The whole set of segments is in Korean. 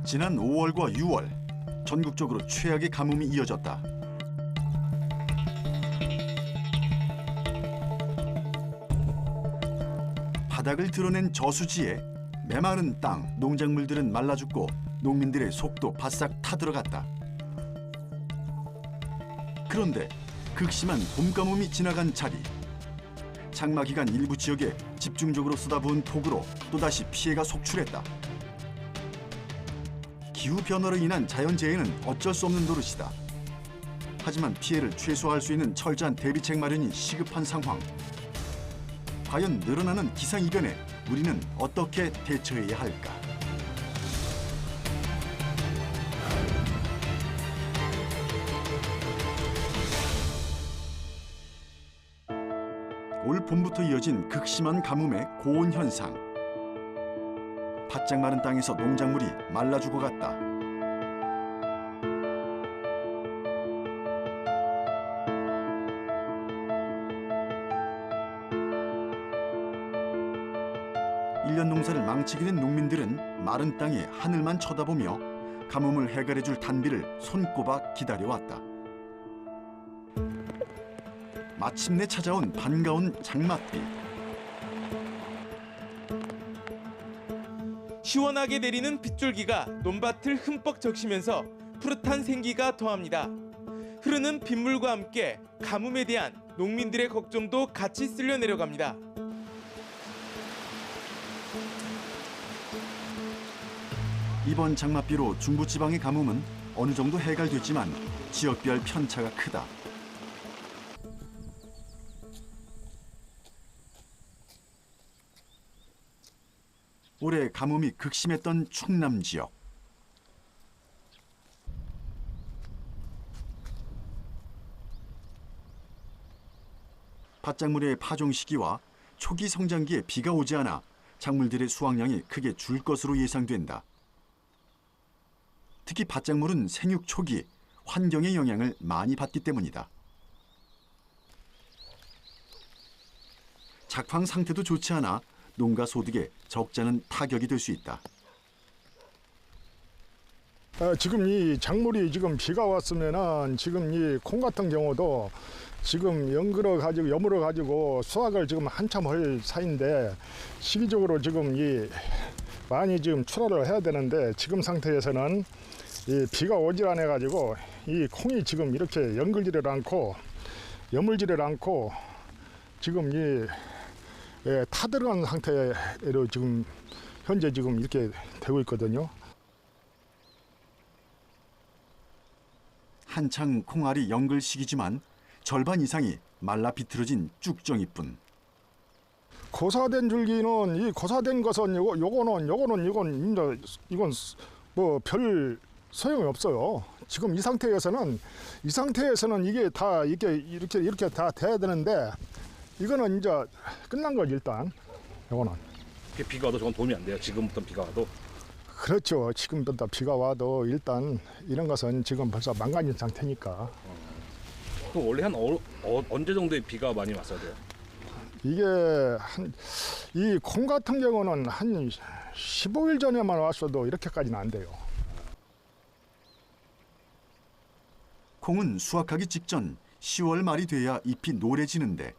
지난 5월과 6월 전국적으로 최악의 가뭄이 이어졌다. 바닥을 드러낸 저수지에 메마른 땅, 농작물들은 말라 죽고 농민들의 속도 바싹 타들어갔다. 그런데 극심한 봄가뭄이 지나간 자리, 장마 기간 일부 지역에 집중적으로 쏟아부은 폭우로 또다시 피해가 속출했다. 기후변화로 인한 자연재해는 어쩔 수 없는 노릇이다. 하지만 피해를 최소화할 수 있는 철저한 대비책 마련이 시급한 상황. 과연 늘어나는 기상이변에 우리는 어떻게 대처해야 할까? 올 봄부터 이어진 극심한 가뭄의 고온 현상. 바짝 마른 땅에서 농작물이 말라 죽어갔다. 일 년 농사를 망치게 된 농민들은 마른 땅에 하늘만 쳐다보며 가뭄을 해결해줄 단비를 손꼽아 기다려왔다. 마침내 찾아온 반가운 장맛비. 시원하게 내리는 빗줄기가 논밭을 흠뻑 적시면서 푸릇한 생기가 더합니다. 흐르는 빗물과 함께 가뭄에 대한 농민들의 걱정도 같이 쓸려 내려갑니다. 이번 장맛비로 중부지방의 가뭄은 어느 정도 해결됐지만 지역별 편차가 크다. 올해 가뭄이 극심했던 충남 지역. 밭작물의 파종 시기와 초기 성장기에 비가 오지 않아 작물들의 수확량이 크게 줄 것으로 예상된다. 특히 밭작물은 생육 초기 환경의 영향을 많이 받기 때문이다. 작황 상태도 좋지 않아 농가 소득에 적잖은 타격이 될 수 있다. 지금 이 작물이 지금 비가 왔으면은 지금 이 콩 같은 경우도 지금 여물어 가지고 수확을 지금 한참 할 사이인데 시기적으로 지금 이 많이 지금 출하를 해야 되는데 지금 상태에서는 이 비가 오질 않아 가지고 이 콩이 지금 이렇게 연글지를 않고 여물지를 않고 지금 이 타들어간 상태로 지금 현재 지금 이렇게 되고 있거든요. 한창 콩알이 연글 시기지만 절반 이상이 말라 비틀어진 쭉정이뿐. 고사된 줄기는 이 고사된 것은 이건 뭐 별 소용이 없어요. 지금 이 상태에서는 이게 다 이렇게 다 돼야 되는데 이거는 이제 끝난 거지 일단. 이거는. 비가 와도 저건 도움이 안 돼요. 지금부터 비가 와도. 그렇죠. 지금부터 비가 와도 일단 이런 것은 지금 벌써 망가진 상태니까. 그럼 원래 한 언제 정도의 비가 많이 왔어야 돼요? 이게 이 콩 같은 경우는 한 15일 전에만 왔어도 이렇게까지는 안 돼요. 콩은 수확하기 직전 10월 말이 돼야 잎이 노래지는데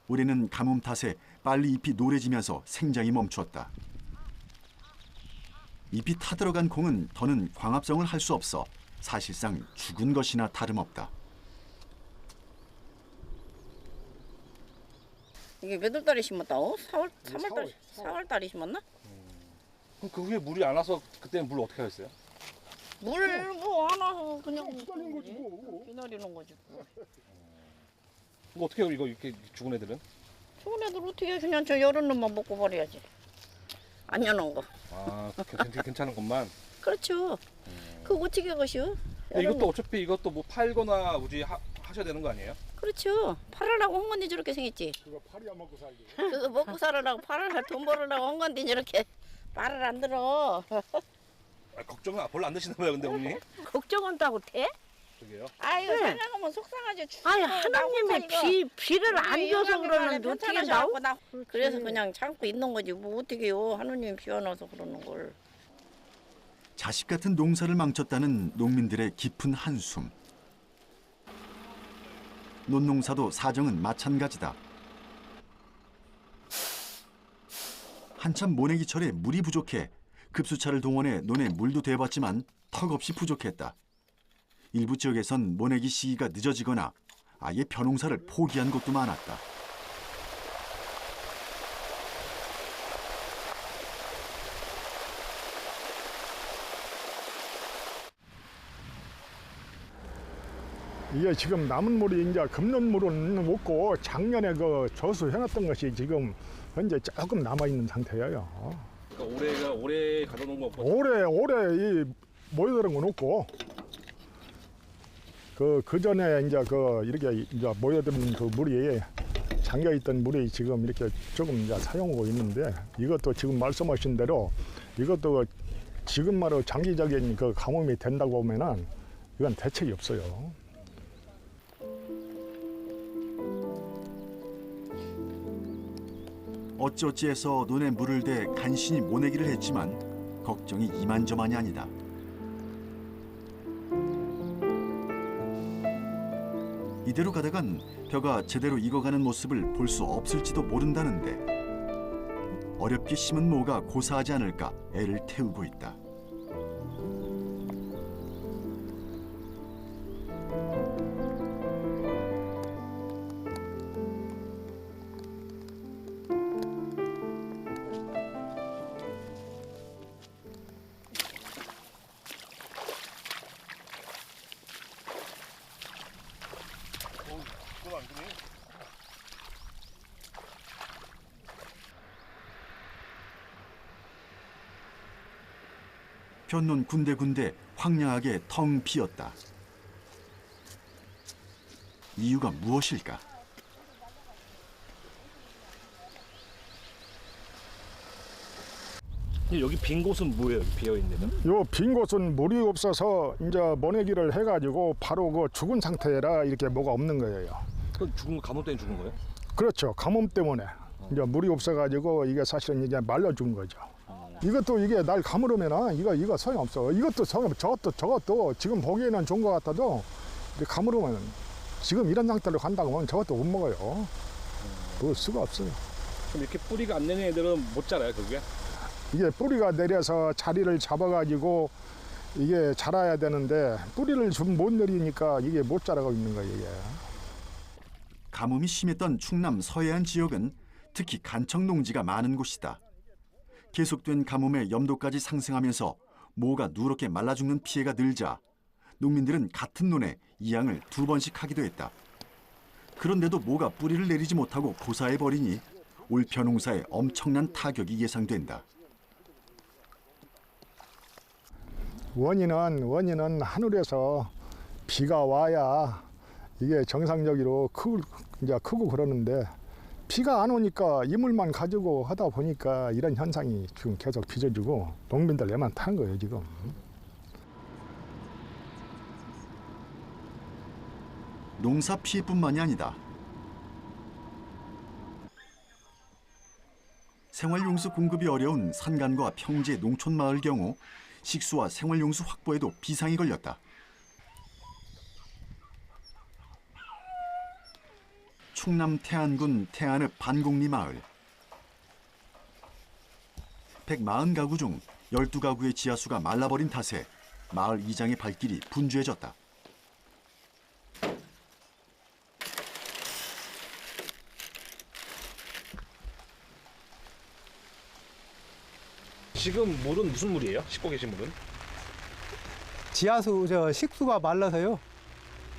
올해는 가뭄 탓에 빨리 잎이 노래지면서 생장이 멈추었다. 잎이 타들어간 콩은 더는 광합성을 할 수 없어 사실상 죽은 것이나 다름없다. 이게 몇 월 달에 심었다? 4월 달에 심었나? 그럼 그 후에 물이 안 와서 그때는 물 어떻게 하셨어요? 물 뭐 안 와서 그냥 기다리는 거지 뭐. 기다리는 거지. 이거 어떻게 해요? 이거 이렇게 죽은 애들은? 좋은 애들 어떻게 해? 그냥 저 여름 놈만 먹고 버려야지. 안 여는 거. 아, 괜찮은 것만. 그렇죠. 그거 어떻게 하시오? 이것도 어차피 이것도 뭐 팔거나 우지 하셔야 되는 거 아니에요? 그렇죠. 팔으라고 한 건데 저렇게 생겼지. 그거 파리야 먹고 살기. 그거 먹고 살으라고 팔으라고 돈 벌으라고 한 건데 저렇게 말을 안 들어. 걱정은 별로 안 되시나 봐요, 근데 어머니. 걱정한다고 돼? 그게요? 아유 사냥하면 속상하지. 아니 하나님의 비를 안 줘서 그러는데 어떻게 나오? 그래서 그냥 참고 있는 거지. 뭐 어떻게 해요? 하느님 비 안 와서 그러는 걸. 자식 같은 농사를 망쳤다는 농민들의 깊은 한숨. 논농사도 사정은 마찬가지다. 한참 모내기철에 물이 부족해 급수차를 동원해 논에 물도 대봤지만 턱없이 부족했다. 일부 지역에선 모내기 시기가 늦어지거나 아예 벼농사를 포기한 곳도 많았다. 이게 지금 남은 물이 이제 금년 물은 없고 작년에 그 저수해놨던 것이 지금 현재 조금 남아 있는 상태예요. 그러니까 올해 가져놓은 거 없고 올해 이 모여드는 건 없고 그 전에 이제 이렇게 이제 모여드는 그 물이 잠겨 있던 물이 지금 이렇게 조금 이제 사용하고 있는데 이것도 지금 말씀하신 대로 이것도 지금말로 장기적인 그 가뭄이 된다고 보면은 이건 대책이 없어요. 어찌어찌해서 논에 물을 대 간신히 모내기를 했지만 걱정이 이만저만이 아니다. 이대로 가다간 벼가 제대로 익어가는 모습을 볼 수 없을지도 모른다는데 어렵게 심은 모가 고사하지 않을까 애를 태우고 있다. 벼논 군데군데 황량하게 텅 비었다. 이유가 무엇일까? 여기 빈 곳은 뭐예요? 비어 있는 데는? 요 빈 곳은 물이 없어서 이제 모내기를 해가지고 바로 그 죽은 상태라 이렇게 뭐가 없는 거예요. 그 죽은 거 가뭄 때문에 죽은 거예요? 그렇죠. 가뭄 때문에 이제 물이 없어가지고 이게 사실은 이제 말라 죽은 거죠. 이것도 이게 날 가물으면은 이거 소용없어. 이것도 저것도 지금 보기에는 좋은 것 같아도 가물으면 지금 이런 상태로 간다고 하면 저것도 못 먹어요. 먹을 수가 없어요. 그럼 이렇게 뿌리가 안 내는 애들은 못 자라요, 그게? 이게 뿌리가 내려서 자리를 잡아가지고 이게 자라야 되는데 뿌리를 좀 못 내리니까 이게 못 자라고 있는 거예요. 이게. 가뭄이 심했던 충남 서해안 지역은 특히 간척 농지가 많은 곳이다. 계속된 가뭄에 염도까지 상승하면서 모가 누렇게 말라 죽는 피해가 늘자 농민들은 같은 논에 이양을 2번씩 하기도 했다. 그런데도 모가 뿌리를 내리지 못하고 고사해버리니 올 벼농사에 엄청난 타격이 예상된다. 원인은 하늘에서 비가 와야 이게 정상적으로 크고 그러는데 비가 안 오니까 이물만 가지고 하다 보니까 이런 현상이 지금 계속 빚어지고 농민들 애만 타는 거예요 지금. 농사 피해뿐만이 아니다. 생활용수 공급이 어려운 산간과 평지 농촌 마을 경우 식수와 생활용수 확보에도 비상이 걸렸다. 충남 태안군 태안읍 반곡리 마을. 140가구 중 12가구의 지하수가 말라버린 탓에 마을 이장의 발길이 분주해졌다. 지금 물은 무슨 물이에요? 씻고 계신 물은? 지하수 식수가 말라서요.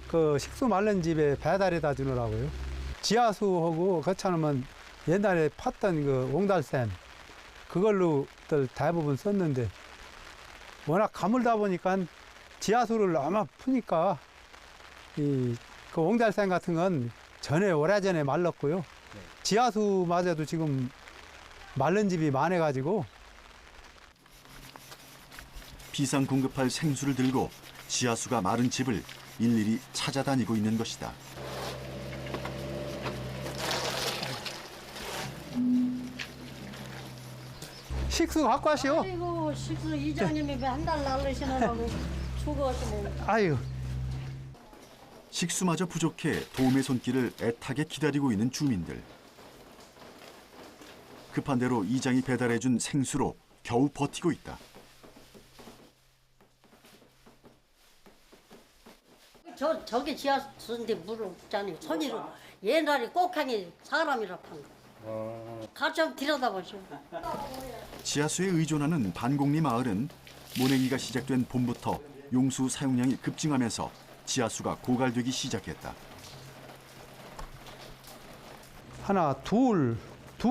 그 식수 말른 집에 배달해다 주느라고요. 지하수하고 거쳐놓으면 옛날에 팠던 그 옹달샘 그걸로들 대부분 썼는데 워낙 가물다 보니까 지하수를 너무 푸니까 그 옹달샘 같은 건 오래전에 말랐고요. 지하수마저도 지금 말른 집이 많아가지고 비상 공급할 생수를 들고 지하수가 마른 집을 일일이 찾아다니고 있는 것이다. 식수 갖고 하시오. 아이고 식수 이장님이 한 달 날르시느라고 죽었으면. 아유, 식수마저 부족해 도움의 손길을 애타게 기다리고 있는 주민들. 급한 대로 이장이 배달해준 생수로 겨우 버티고 있다. 저기 지하수인데 물을 없잖아요. 손으로 옛날에 꼭하니 사람이라 판 거. 같이 한번 들여다보시오. 지하수에 의존하는 반곡리 마을은 모내기가 시작된 봄부터 용수 사용량이 급증하면서 지하수가 고갈되기 시작했다. 하나, 두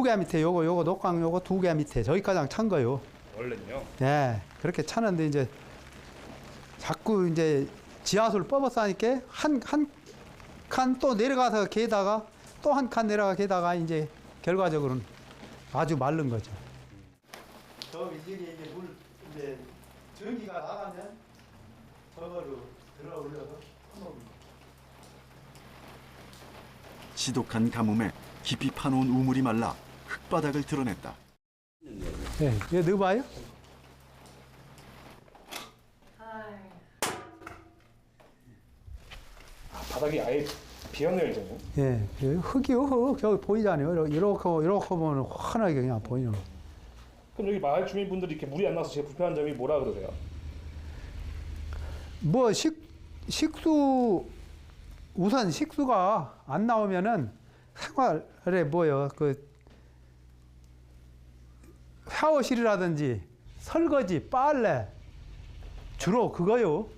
개 밑에 요거 녹강 요거 2개 밑에 저기 가장 찬 거요. 원래는요. 예, 그렇게 차는데 이제 자꾸 이제 지하수를 뽑아싸니까 한 칸 또 내려가서 개다가 또 한 칸 내려가 개다가 이제 결과적으로는 아주 마른 거죠. 저기 이제 물 이제 전기가 나가면 저거로 들어 올려서 지독한 가뭄에 깊이 파놓은 우물이 말라 흙바닥을 드러냈다. 예, 이거 넣어봐요. 바닥이 아예 비었네요, 이제는. 예, 흙이요, 흙. 저기 보이잖아요. 이렇게 보면 환하게 그냥 보이는 거. 그럼 여기 마을 주민분들이 이렇게 물이 안 나서 제일 불편한 점이 뭐라 그러세요? 뭐 식수 우선 식수가 안 나오면은 생활에 뭐요 그 샤워실이라든지 설거지 빨래 주로 그거요.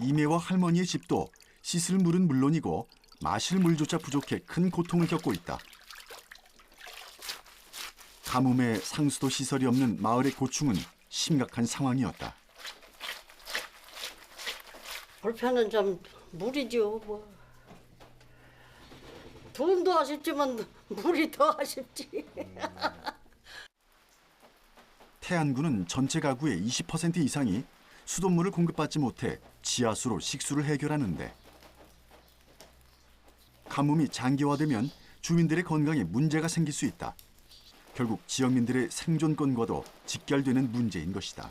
이매와 할머니의 집도 씻을 물은 물론이고 마실 물조차 부족해 큰 고통을 겪고 있다. 가뭄에 상수도 시설이 없는 마을의 고충은 심각한 상황이었다. 불편은 좀 물이죠. 뭐. 돈도 아쉽지만 물이 더 아쉽지. 태안군은 전체 가구의 20% 이상이 수돗물을 공급받지 못해 지하수로 식수를 해결하는데 가뭄이 장기화되면 주민들의 건강에 문제가 생길 수 있다. 결국 지역민들의 생존권과도 직결되는 문제인 것이다.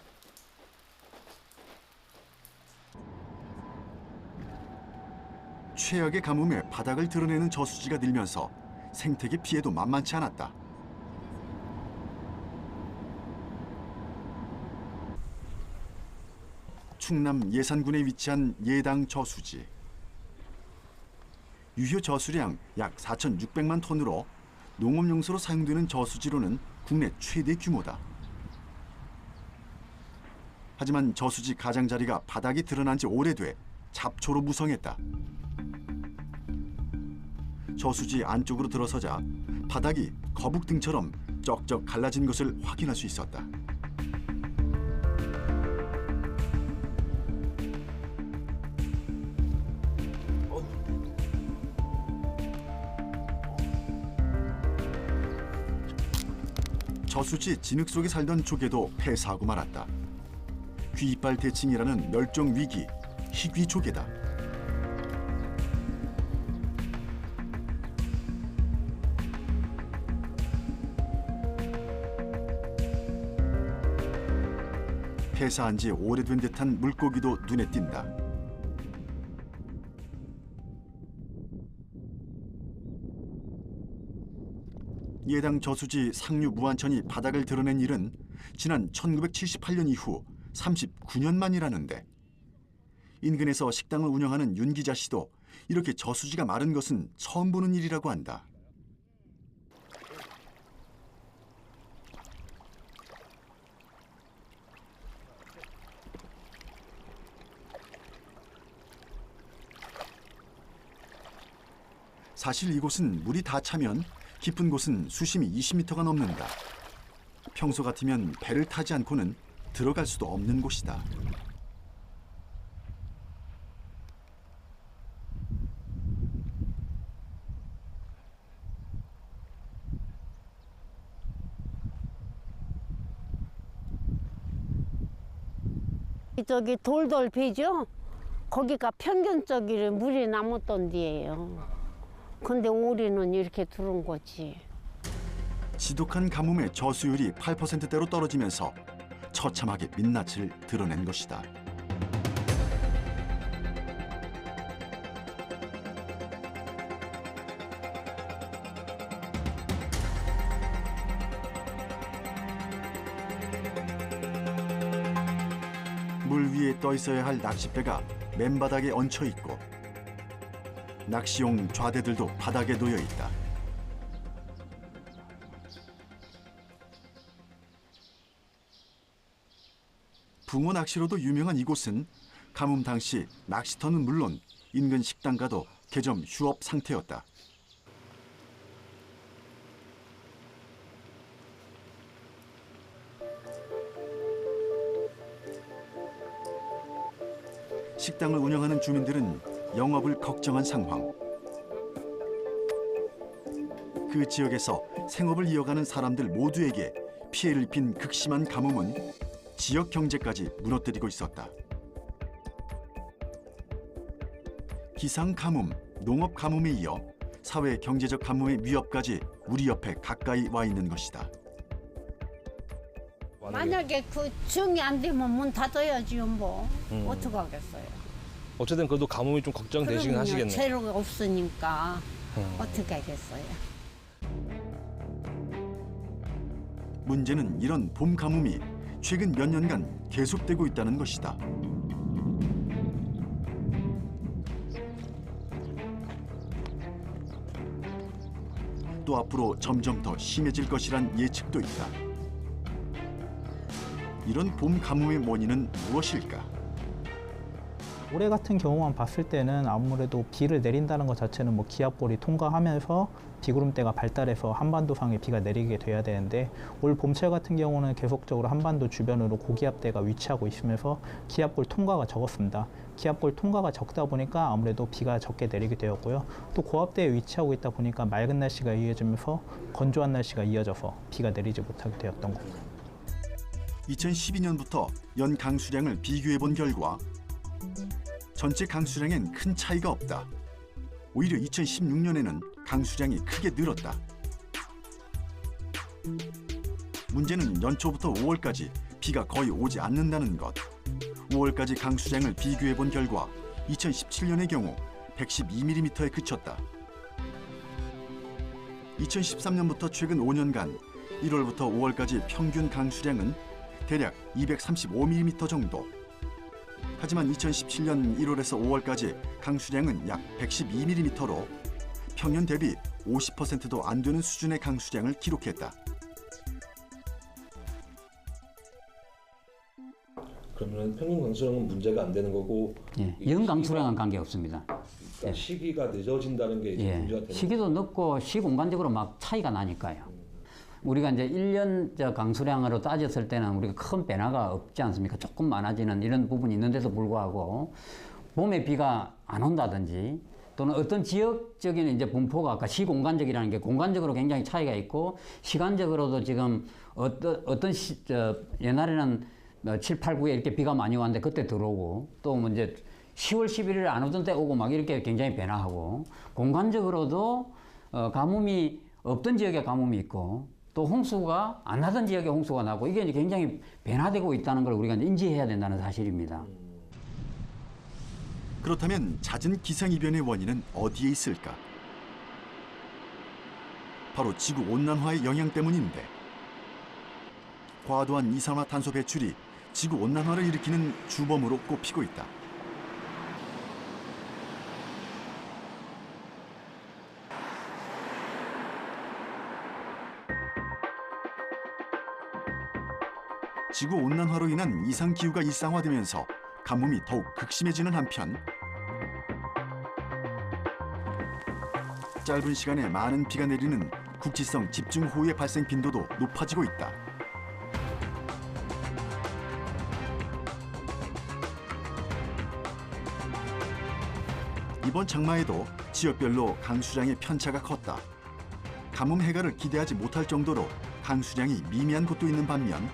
최악의 가뭄에 바닥을 드러내는 저수지가 늘면서 생태계 피해도 만만치 않았다. 충남 예산군에 위치한 예당 저수지. 유효 저수량 약 4,600만 톤으로 농업용수로 사용되는 저수지로는 국내 최대 규모다. 하지만 저수지 가장자리가 바닥이 드러난 지 오래돼 잡초로 무성했다. 저수지 안쪽으로 들어서자 바닥이 거북등처럼 쩍쩍 갈라진 것을 확인할 수 있었다. 저수지 진흙 속에 살던 조개도 폐사하고 말았다. 귀이빨 대칭이라는 멸종 위기 희귀 조개다. 폐사한 지 오래된 듯한 물고기도 눈에 띈다. 예당 저수지 상류 무안천이 바닥을 드러낸 일은 지난 1978년 이후 39년 만이라는데 인근에서 식당을 운영하는 윤 기자 씨도 이렇게 저수지가 마른 것은 처음 보는 일이라고 한다. 사실 이곳은 물이 다 차면 깊은 곳은 수심이 20m가 넘는다. 평소 같으면 배를 타지 않고는 들어갈 수도 없는 곳이다. 저기 돌돌 배죠? 거기가 평균적으로 물이 남았던 데예요. 근데 올해는 이렇게 들어온 거지. 지독한 가뭄에 저수율이 8%대로 떨어지면서 처참하게 민낯을 드러낸 것이다. 물 위에 떠 있어야 할 낚싯배가 맨바닥에 얹혀 있고 낚시용 좌대들도 바닥에 놓여 있다. 붕어 낚시로도 유명한 이곳은 가뭄 당시 낚시터는 물론 인근 식당가도 개점 휴업 상태였다. 식당을 운영하는 주민들은 영업을 걱정한 상황. 그 지역에서 생업을 이어가는 사람들 모두에게 피해를 입힌 극심한 가뭄은 지역 경제까지 무너뜨리고 있었다. 기상 가뭄, 농업 가뭄에 이어 사회 경제적 가뭄의 위협까지 우리 옆에 가까이 와 있는 것이다. 만약에 그 정이 안 되면 문 닫아야지요, 뭐. 어떡하겠어요. 어쨌든 그래도 가뭄이 좀 걱정되시긴 그럼요. 하시겠네요. 재료가 없으니까 어떻게 하겠어요. 문제는 이런 봄 가뭄이 최근 몇 년간 계속되고 있다는 것이다. 또 앞으로 점점 더 심해질 것이란 예측도 있다. 이런 봄 가뭄의 원인은 무엇일까? 올해 같은 경우만 봤을 때는 아무래도 비를 내린다는 것 자체는 뭐 기압골이 통과하면서 비구름대가 발달해서 한반도상에 비가 내리게 돼야 되는데 올 봄철 같은 경우는 계속적으로 한반도 주변으로 고기압대가 위치하고 있으면서 기압골 통과가 적었습니다. 기압골 통과가 적다 보니까 아무래도 비가 적게 내리게 되었고요. 또 고압대에 위치하고 있다 보니까 맑은 날씨가 이어지면서 건조한 날씨가 이어져서 비가 내리지 못하게 되었던 겁니다. 2012년부터 연 강수량을 비교해 본 결과 전체 강수량엔 큰 차이가 없다. 오히려 2016년에는 강수량이 크게 늘었다. 문제는 연초부터 5월까지 비가 거의 오지 않는다는 것. 5월까지 강수량을 비교해 본 결과 2017년의 경우 112mm에 그쳤다. 2013년부터 최근 5년간 1월부터 5월까지 평균 강수량은 대략 235mm 정도. 하지만 2017년 1월에서 5월까지 강수량은 약 112mm로 평년 대비 50%도 안 되는 수준의 강수량을 기록했다. 그러면 평균 강수량은 문제가 안 되는 거고 예, 연 강수량은 관계 없습니다. 그러니까 시기가 늦어진다는 게 이제 문제가 되는 시기도 늦고 시공간적으로 막 차이가 나니까요. 우리가 이제 1년 강수량으로 따졌을 때는 우리가 큰 변화가 없지 않습니까? 조금 많아지는 이런 부분이 있는데도 불구하고 봄에 비가 안 온다든지 또는 어떤 지역적인 이제 분포가 아까 시공간적이라는 게 공간적으로 굉장히 차이가 있고 시간적으로도 지금 옛날에는 7, 8, 9에 이렇게 비가 많이 왔는데 그때 들어오고 또 뭐 이제 10월, 11일에 안 오던 때 오고 막 이렇게 굉장히 변화하고 공간적으로도 가뭄이 없던 지역에 가뭄이 있고 또 홍수가 안 나던 지역에 홍수가 나고 이게 이제 굉장히 변화되고 있다는 걸 우리가 인지해야 된다는 사실입니다. 그렇다면 잦은 기상이변의 원인은 어디에 있을까? 바로 지구온난화의 영향 때문인데 과도한 이산화탄소 배출이 지구온난화를 일으키는 주범으로 꼽히고 있다. 지구온난화로 인한 이상기후가 일상화되면서 가뭄이 더욱 극심해지는 한편 짧은 시간에 많은 비가 내리는 국지성 집중호우의 발생 빈도도 높아지고 있다. 이번 장마에도 지역별로 강수량의 편차가 컸다. 가뭄 해가를 기대하지 못할 정도로 강수량이 미미한 곳도 있는 반면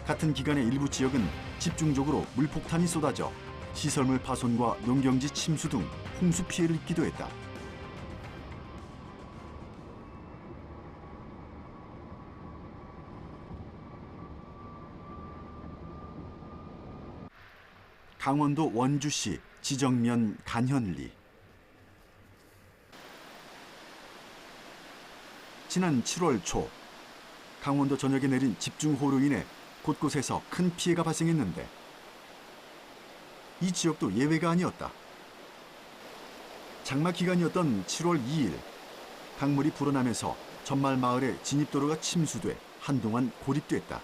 같은 기간의 일부 지역은 집중적으로 물폭탄이 쏟아져 시설물 파손과 농경지 침수 등 홍수 피해를 입기도 했다. 강원도 원주시 지정면 간현리. 지난 7월 초 강원도 전역에 내린 집중호우로 인해 곳곳에서 큰 피해가 발생했는데 이 지역도 예외가 아니었다. 장마 기간이었던 7월 2일 강물이 불어나면서 전말 마을의 진입도로가 침수돼 한동안 고립됐다.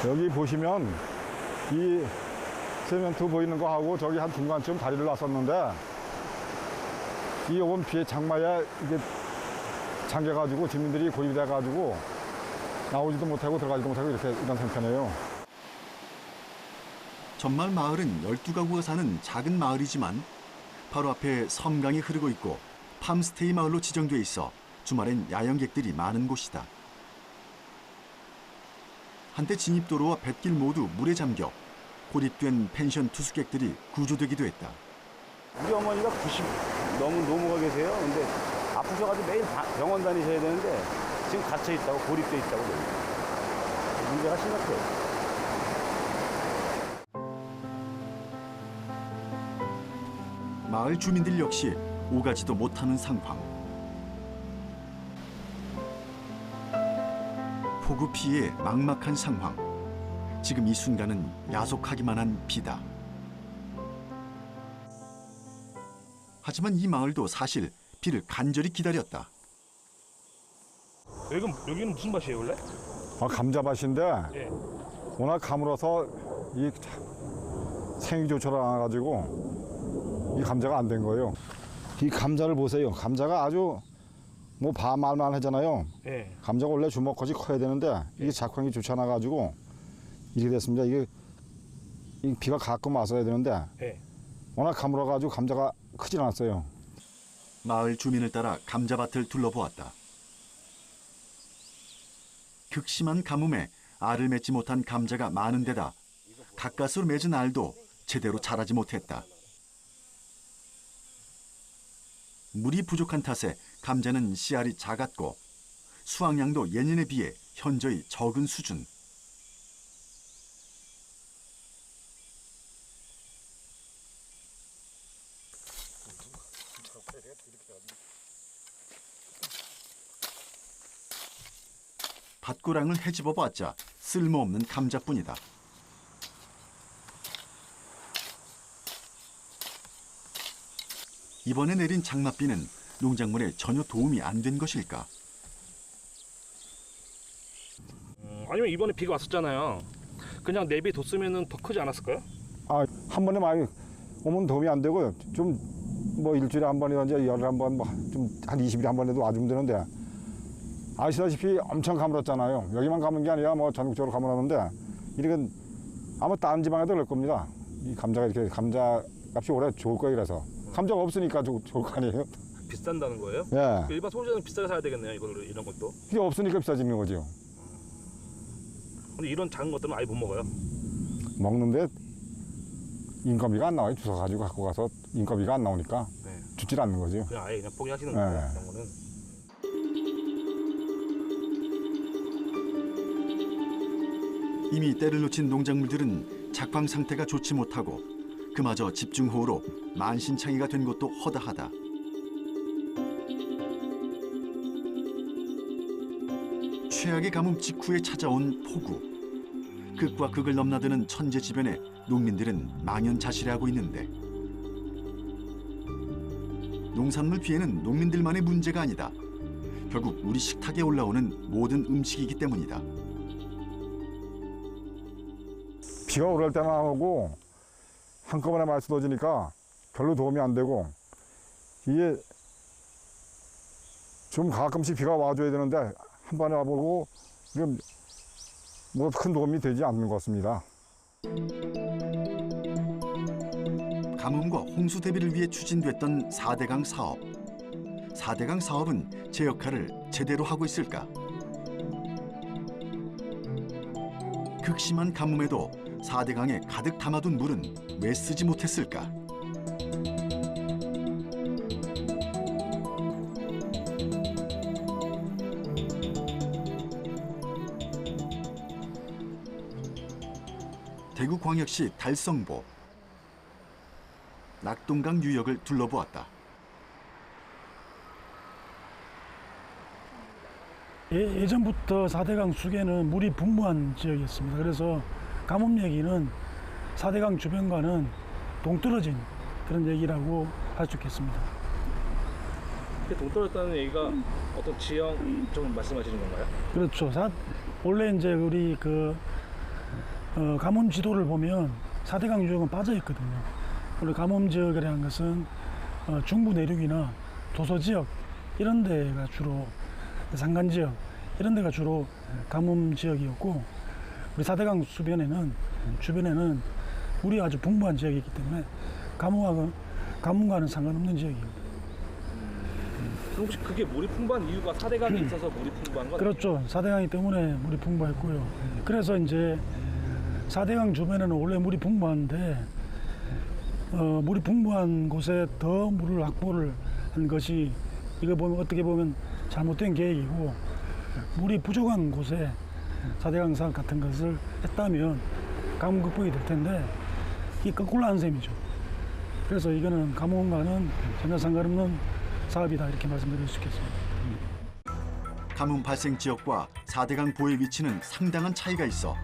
여기 보시면 이 세멘트 보이는 거 하고 저기 한 중간쯤 다리를 놨었는데 이 온 비에 장마에 이게 잠겨가지고 주민들이 고립이 돼가지고 나오지도 못하고 들어가지도 못하고 이런 형편이에요. 전말 마을은 12가구가 사는 작은 마을이지만 바로 앞에 섬강이 흐르고 있고 팜스테이 마을로 지정돼 있어 주말엔 야영객들이 많은 곳이다. 한때 진입도로와 뱃길 모두 물에 잠겨 고립된 펜션 투숙객들이 구조되기도 했다. 우리 어머니가 90 넘어가 계세요. 근데 아프셔가지고 매일 병원 다니셔야 되는데 지금 갇혀 있다고 고립돼 있다고 그래요. 문제가 심각해요. 마을 주민들 역시 오가지도 못하는 상황. 폭우 피해 막막한 상황. 지금 이 순간은 야속하기만 한 비다. 하지만 이 마을도 사실 비를 간절히 기다렸다. 여기는 무슨 밭이에요 원래? 감자밭인데 예. 워낙 가물어서 이 생이 좋지 않아가지고 이 감자가 안 된 거예요. 이 감자를 보세요. 감자가 아주 뭐 말만 하잖아요. 예. 감자가 원래 주먹같이 커야 되는데 이게 작황이 좋지 않아가지고 이렇게 됐습니다. 이게 비가 가끔 왔어야 되는데 예. 워낙 가물어가지고 감자가 크질 않았어요. 마을 주민을 따라 감자밭을 둘러보았다. 극심한 가뭄에 알을 맺지 못한 감자가 많은 데다 가까스로 맺은 알도 제대로 자라지 못했다. 물이 부족한 탓에 감자는 씨알이 작았고 수확량도 예년에 비해 현저히 적은 수준. 밭고랑을 헤집어봤자 쓸모없는 감자뿐이다. 이번에 내린 장맛비는 농작물에 전혀 도움이 안 된 것일까? 아니면 이번에 비가 왔었잖아요. 그냥 내비뒀으면 더 크지 않았을까요? 한 번에 많이 오면 도움이 안 되고 좀 뭐 일주일에 한 번이든지 열흘에 한 번, 좀 한 20일에 한 번에도 와주면 되는데 아시다시피 엄청 가물었잖아요. 여기만 가문 게 아니라 뭐 전국적으로 가물었는데 이렇게 아마 다른 지방에도 그럴 겁니다. 이 감자가 이렇게 감자 값이 올해 좋을 거예요. 그래서 감자가 없으니까 좋을 거 아니에요. 비싼다는 거예요? 예. 일반 소비자는 비싸게 사야 되겠네요. 이런 것도. 이게 없으니까 비싸지는 거죠. 근데 이런 작은 것들은 아예 못 먹어요. 먹는데 인건비가 안 나와요. 주워 가지고 갖고 가서 인건비가 안 나오니까 네. 죽질 않는 거죠. 그냥 아예 그냥 포기하시는 네. 거예요. 그런 거는. 이미 때를 놓친 농작물들은 작황 상태가 좋지 못하고 그마저 집중호우로 만신창이가 된 것도 허다하다. 최악의 가뭄 직후에 찾아온 폭우. 극과 극을 넘나드는 천재지변에 농민들은 망연자실해하고 있는데 농산물 피해는 농민들만의 문제가 아니다. 결국 우리 식탁에 올라오는 모든 음식이기 때문이다. 비가 오를 때만 안 오고 한꺼번에 많이 쏟아지니까 별로 도움이 안 되고 이게 좀 가끔씩 비가 와줘야 되는데 한 번에 와보고 지금 뭐 큰 도움이 되지 않는 것 같습니다. 가뭄과 홍수 대비를 위해 추진됐던 4대강 사업. 4대강 사업은 제 역할을 제대로 하고 있을까? 극심한 가뭄에도 4대강에 가득 담아둔 물은 왜 쓰지 못했을까? 대구광역시 달성보. 낙동강 유역을 둘러보았다. 예전부터 4대강 수계는 물이 풍부한 지역이었습니다. 그래서 가뭄 얘기는 4대강 주변과는 동떨어진 그런 얘기라고 할 수 있겠습니다. 동떨어졌다는 얘기가 어떤 지형 좀 말씀하시는 건가요? 그렇죠. 원래 이제 우리 가뭄 지도를 보면 4대강 유역은 빠져 있거든요. 원래 가뭄 지역이라는 것은 중부 내륙이나 도서 지역 이런 데가 주로 산간 지역 이런 데가 주로 가뭄 지역이었고, 우리 4대강 주변에는 물이 아주 풍부한 지역이기 때문에 가뭄과는 상관없는 지역입니다. 그럼 혹시 그게 물이 풍부한 이유가 4대강이 있어서 물이 풍부한 건 그렇죠. 4대강이 때문에 물이 풍부했고요. 그래서 이제 4대강 주변에는 원래 물이 풍부한데 물이 풍부한 곳에 더 물을 확보를 한 것이, 이거 보면 어떻게 보면 잘못된 계획이고, 물이 부족한 곳에 4대강 사업 같은 것을 했다면 가뭄 극복이 될 텐데 이게 거꾸로 한 셈이죠. 그래서 이거는 가뭄과는 전혀 상관없는 사업이다, 이렇게 말씀드릴 수 있겠습니다. 가뭄 발생 지역과 4대강 보의 위치는 상당한 차이가 있어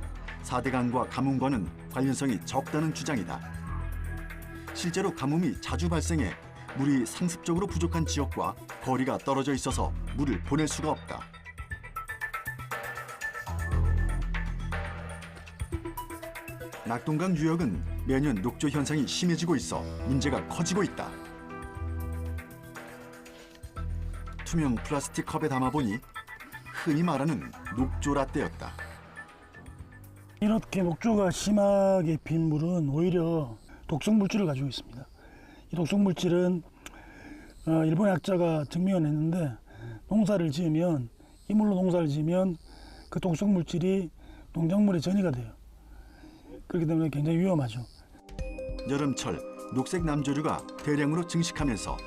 4대강과 가뭄과는 관련성이 적다는 주장이다. 실제로 가뭄이 자주 발생해 물이 상습적으로 부족한 지역과 거리가 떨어져 있어서 물을 보낼 수가 없다. 낙동강 유역은 매년 녹조 현상이 심해지고 있어 문제가 커지고 있다. 투명 플라스틱 컵에 담아보니 흔히 말하는 녹조 라떼였다. 이렇게 녹조가 심하게 빈 물은 오히려 독성 물질을 가지고 있습니다. 이 독성 물질은 일본 학자가 증명했는데, 이물로 농사를 지으면 그 독성 물질이 농작물에 전이가 돼요. 그렇기 때문에 굉장히 위험하죠. 여름철 녹색 남조류가 대량으로 증식하면서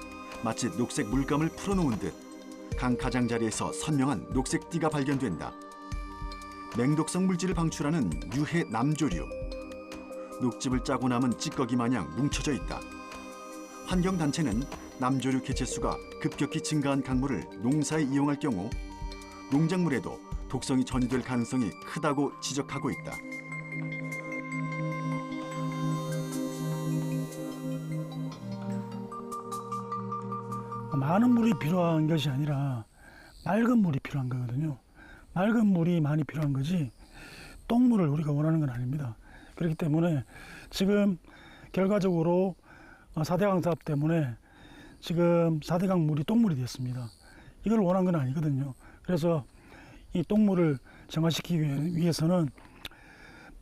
마치 녹색 물감을 풀어놓은 듯 강 가장자리에서 선명한 녹색 띠가 발견된다. 맹독성 물질을 방출하는 유해 남조류. 녹즙을 짜고 남은 찌꺼기 마냥 뭉쳐져 있다. 환경단체는 남조류 개체수가 급격히 증가한 강물을 농사에 이용할 경우 농작물에도 독성이 전이될 가능성이 크다고 지적하고 있다. 많은 물이 필요한 것이 아니라 맑은 물이 필요한 거거든요. 맑은 물이 많이 필요한 거지 똥물을 우리가 원하는 건 아닙니다. 그렇기 때문에 지금 결과적으로 4대강 사업 때문에 지금 4대강 물이 똥물이 됐습니다. 이걸 원한 건 아니거든요. 그래서 이 똥물을 정화시키기 위해서는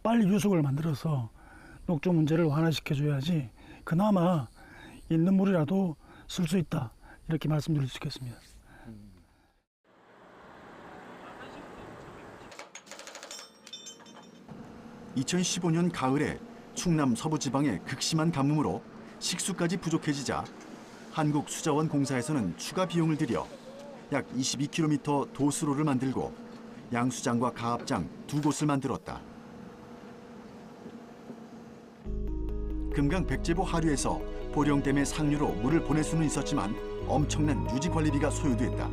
빨리 유속을 만들어서 녹조 문제를 완화시켜줘야지 그나마 있는 물이라도 쓸 수 있다, 이렇게 말씀드릴 수 있겠습니다. (2015년) 가을에 충남 서부지방의 극심한 가뭄으로 식수까지 부족해지자 한국수자원공사에서는 추가 비용을 들여 약 22km 도수로를 만들고 양수장과 가압장 2곳을 만들었다. 금강 백제보 하류에서 보령댐의 상류로 물을 보낼 수는 있었지만 엄청난 유지 관리비가 소요됐다.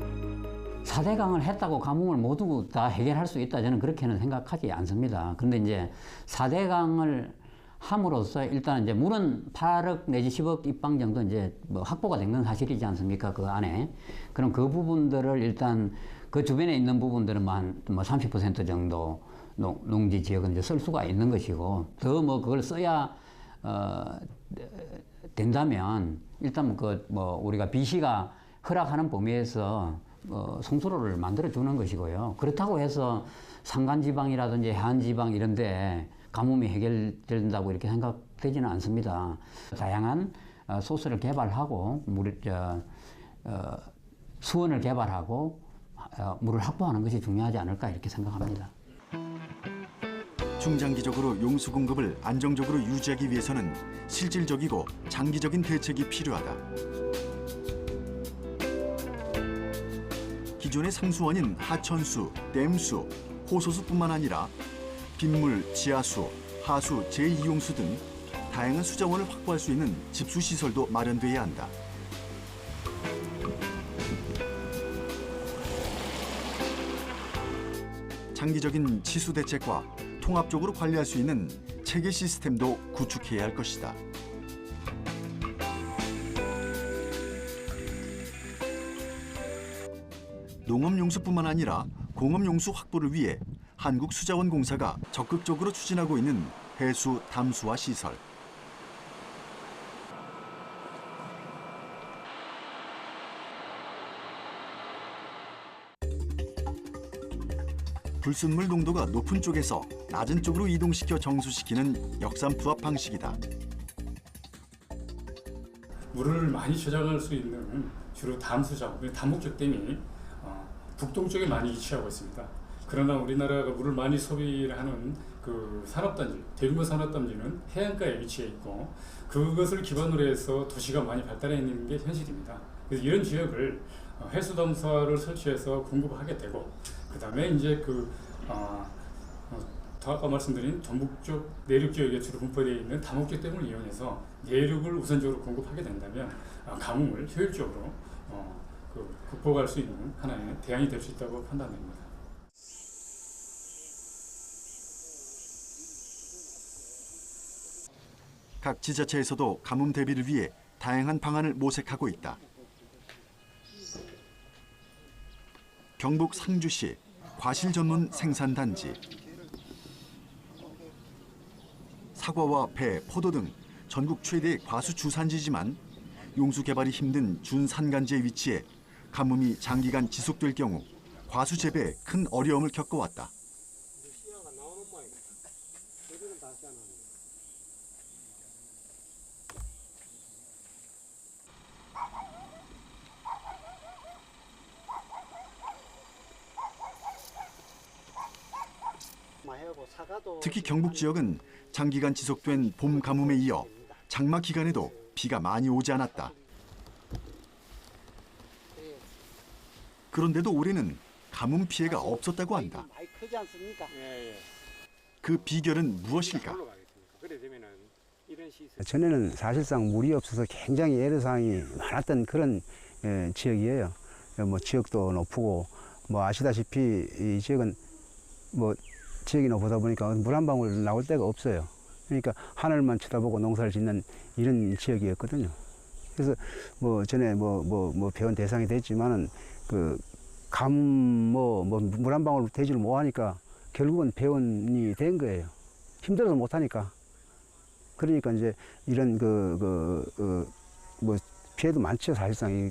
4대강을 했다고 가뭄을 모두 다 해결할 수 있다, 저는 그렇게는 생각하지 않습니다. 그런데 이제 4대강을 함으로써 일단 이제 물은 8억 내지 10억 입방 정도 이제 뭐 확보가 된 건 사실이지 않습니까? 그 안에. 그럼 그 부분들을 일단 그 주변에 있는 부분들은 한 30% 정도 농지 지역은 이제 쓸 수가 있는 것이고, 더 뭐 그걸 써야 된다면 일단 우리가 BC가 허락하는 범위에서 성수로를 만들어 주는 것이고요. 그렇다고 해서 산간지방이라든지 해안지방 이런 데 가뭄이 해결된다고 이렇게 생각되지는 않습니다. 다양한 소스를 개발하고 수원을 개발하고 물을 확보하는 것이 중요하지 않을까 이렇게 생각합니다. 중장기적으로 용수 공급을 안정적으로 유지하기 위해서는 실질적이고 장기적인 대책이 필요하다. 기존의 상수원인 하천수, 댐수, 호소수뿐만 아니라 빗물, 지하수, 하수, 제2용수 등 다양한 수자원을 확보할 수 있는 집수 시설도 마련돼야 한다. 장기적인 치수 대책과 통합적으로 관리할 수 있는 체계 시스템도 구축해야 할 것이다. 농업용수뿐만 아니라 공업용수 확보를 위해 한국수자원공사가 적극적으로 추진하고 있는 해수 담수화 시설. 불순물 농도가 높은 쪽에서 낮은 쪽으로 이동시켜 정수시키는 역산 부합 방식이다. 물을 많이 저장할 수 있는 주로 담수 작업, 다목적 댐이 북동쪽에 많이 위치하고 있습니다. 그러나 우리나라가 물을 많이 소비를 하는 그 산업단지, 대규모 산업단지는 해안가에 위치해 있고 그것을 기반으로 해서 도시가 많이 발달해 있는 게 현실입니다. 그래서 이런 지역을 해수담수화를 설치해서 공급하게 되고 그 다음에 이제 아까 말씀드린 전북쪽 내륙 지역에 주로 분포되어 있는 다목적 댐을 이용해서 내륙을 우선적으로 공급하게 된다면 가뭄을 효율적으로 극복할 수 있는 하나의 대안이 될 수 있다고 판단됩니다. 각 지자체에서도 가뭄 대비를 위해 다양한 방안을 모색하고 있다. 경북 상주시 과실 전문 생산단지. 사과와 배, 포도 등 전국 최대의 과수 주산지지만 용수 개발이 힘든 준산간지에 위치해 가뭄이 장기간 지속될 경우 과수 재배에 큰 어려움을 겪어왔다. 특히 경북 지역은 장기간 지속된 봄 가뭄에 이어 장마 기간에도 비가 많이 오지 않았다. 그런데도 올해는 가뭄 피해가 없었다고 한다. 그 비결은 무엇일까? 전에는 사실상 물이 없어서 굉장히 애로사항이 많았던 그런 지역이에요. 뭐 지역도 높고 뭐 아시다시피 이 지역은 뭐 지역이 높다 보니까 물 한 방울 나올 데가 없어요. 그러니까 하늘만 쳐다보고 농사를 짓는 이런 지역이었거든요. 그래서 뭐 전에 뭐 배원 대상이 됐지만은 그 물 한 방울 되지를 못하니까 결국은 배원이 된 거예요. 힘들어서 못하니까. 그러니까 이제 이런 뭐 피해도 많죠. 사실상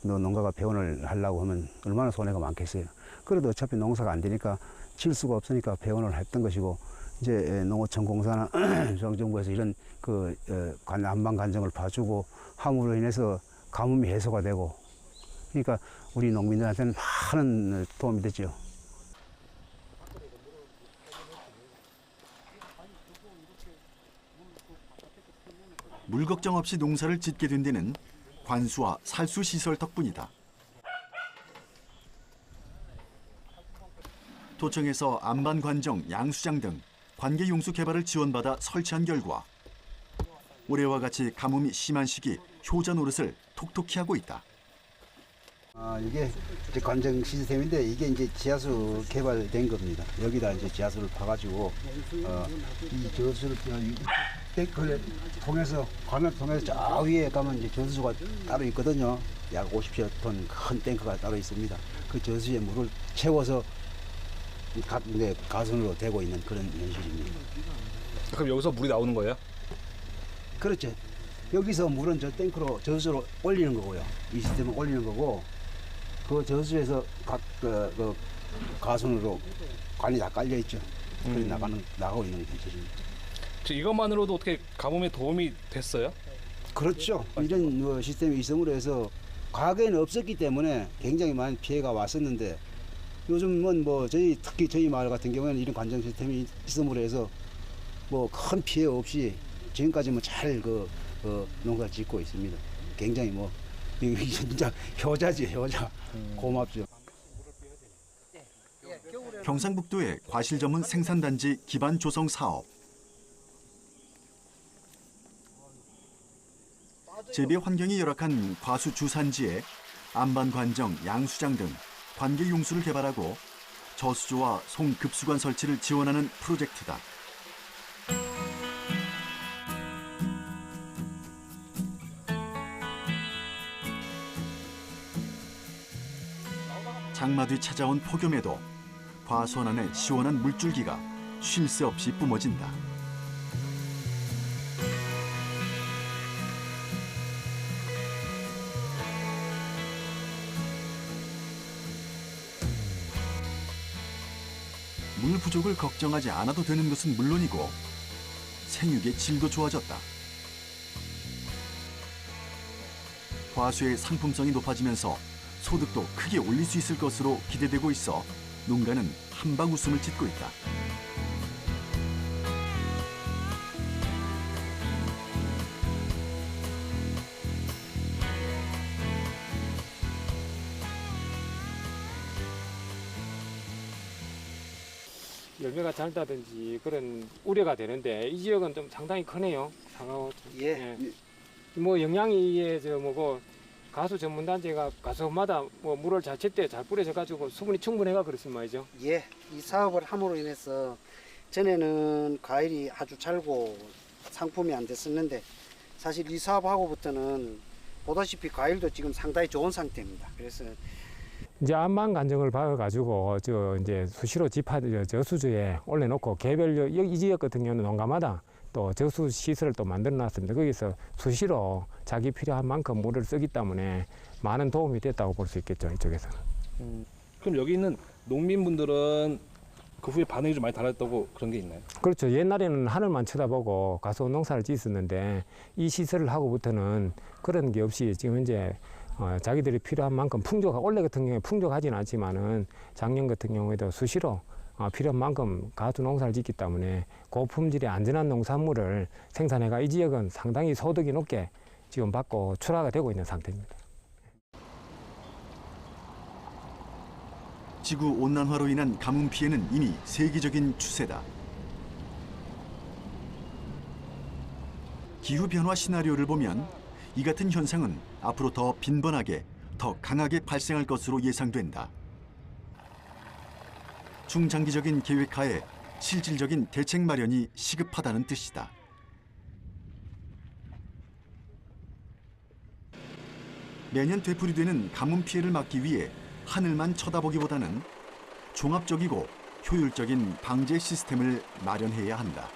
농가가 배원을 하려고 하면 얼마나 손해가 많겠어요. 그래도 어차피 농사가 안 되니까 질 수가 없으니까 배원을 했던 것이고, 이제 농어촌공사나 중앙정부에서 이런 안방 간정을 봐주고 함으로 인해서 가뭄이 해소가 되고, 그러니까 우리 농민들한테는 많은 도움이 됐죠. 물 걱정 없이 농사를 짓게 된 데는 관수와 살수 시설 덕분이다. 도청에서 안반 관정, 양수장 등 관계 용수 개발을 지원받아 설치한 결과 올해와 같이 가뭄이 심한 시기 효자 노릇을 톡톡히 하고 있다. 이게 이제 관정 시스템인데 이게 이제 지하수 개발된 겁니다. 여기다 이제 지하수를 파가지고 이 저수를 탱크를 통해서 관을 통해서 저 위에 가면 이제 저수가 따로 있거든요. 약 50여 톤 큰 탱크가 따로 있습니다. 그 저수에 물을 채워서 가선으로 되고 있는 그런 현실입니다. 그럼 여기서 물이 나오는 거예요? 그렇죠. 여기서 물은 저 탱크로 저수로 올리는 거고요. 이 시스템을 올리는 거고, 그 저수지에서 각 가순으로 관이 다 깔려 있죠. 그래 나가고 있는 현실입니다. 이것만으로도 어떻게 가뭄에 도움이 됐어요? 그렇죠. 이런 시스템이 있음으로 해서 과거에는 없었기 때문에 굉장히 많은 피해가 왔었는데 요즘은 특히 저희 마을 같은 경우에는 이런 관정 시스템이 있음으로 해서 큰 피해 없이 지금까지 잘 농사 짓고 있습니다. 굉장히 진짜 효자지 효자. 고맙죠. 경상북도의 과실 전문 생산단지 기반 조성 사업. 재배 환경이 열악한 과수 주산지에 안반 관정, 양수장 등 관계 용수를 개발하고 저수조와 송급수관 설치를 지원하는 프로젝트다. 장마 뒤 찾아온 폭염에도 과수원 안에 시원한 물줄기가 쉴 새 없이 뿜어진다. 물 부족을 걱정하지 않아도 되는 것은 물론이고 생육의 질도 좋아졌다. 과수의 상품성이 높아지면서 소득도 크게 올릴 수 있을 것으로 기대되고 있어 농가는 한방 웃음을 짓고 있다. 열매가 잘 따든지 그런 우려가 되는데 이 지역은 좀 상당히 크네요. 상하고 예. 영양이 이게 가수 전문단지가 가수마다 물을 잘 칠 때 잘 뿌려져 가지고 수분이 충분해가 그렇습니다 말이죠. 예, 이 사업을 함으로 인해서 전에는 과일이 아주 잘고 상품이 안 됐었는데 사실 이 사업하고부터는 보다시피 과일도 지금 상당히 좋은 상태입니다. 그래서 이제 안반 관정을 박아가지고 이제 수시로 저수지에 올려놓고 개별로 이 지역 같은 경우는 농가마다 또 저수 시설을 또 만들어놨습니다. 거기서 수시로 자기 필요한 만큼 물을 쓰기 때문에 많은 도움이 됐다고 볼 수 있겠죠, 이쪽에서는. 그럼 여기 있는 농민분들은 그 후에 반응이 좀 많이 달랐다고 그런 게 있나요? 그렇죠. 옛날에는 하늘만 쳐다보고 가수 농사를 짓었는데 이 시설을 하고부터는 그런 게 없이 지금 현재 자기들이 필요한 만큼 올해 같은 경우에 풍족하지는 않지만은 작년 같은 경우에도 수시로 필요한 만큼 가수 농사를 짓기 때문에 고품질의 안전한 농산물을 생산해가 이 지역은 상당히 소득이 높게 지금 받고 출하가 되고 있는 상태입니다. 지구 온난화로 인한 가뭄 피해는 이미 세계적인 추세다. 기후 변화 시나리오를 보면 이 같은 현상은 앞으로 더 빈번하게, 더 강하게 발생할 것으로 예상된다. 중장기적인 계획하에 실질적인 대책 마련이 시급하다는 뜻이다. 매년 되풀이되는 가뭄 피해를 막기 위해 하늘만 쳐다보기보다는 종합적이고 효율적인 방제 시스템을 마련해야 한다.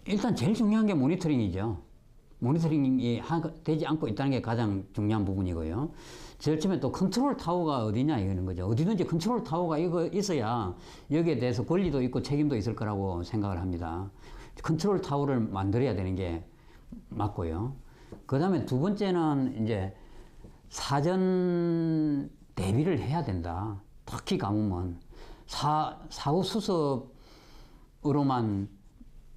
일단 제일 중요한 게 모니터링이죠. 모니터링이 되지 않고 있다는 게 가장 중요한 부분이고요. 제일 처음에 또 컨트롤 타워가 어디냐 이러는 거죠. 어디든지 컨트롤 타워가 있어야 여기에 대해서 권리도 있고 책임도 있을 거라고 생각을 합니다. 컨트롤 타워를 만들어야 되는 게 맞고요. 그 다음에 두 번째는 이제 사전 대비를 해야 된다. 특히 가뭄은 사후 수습으로만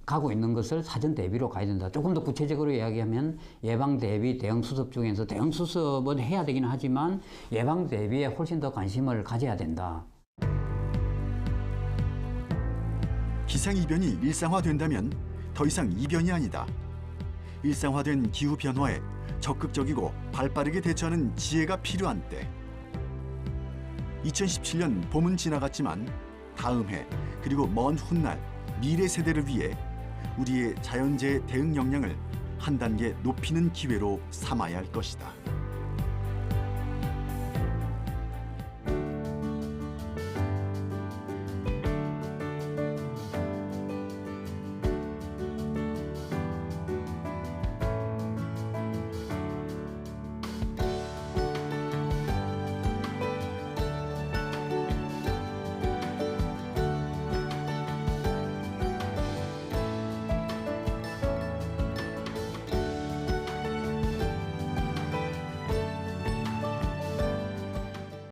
가고 있는 것을 사전 대비로 가야 된다. 조금 더 구체적으로 이야기하면 예방 대비, 대응 수습 중에서 대응 수습은 해야 되긴 하지만 예방 대비에 훨씬 더 관심을 가져야 된다. 기상이변이 일상화된다면 더 이상 이변이 아니다. 일상화된 기후 변화에 적극적이고 발빠르게 대처하는 지혜가 필요한 때. 2017년 봄은 지나갔지만 다음 해 그리고 먼 훗날 미래 세대를 위해 우리의 자연재해 대응 역량을 한 단계 높이는 기회로 삼아야 할 것이다.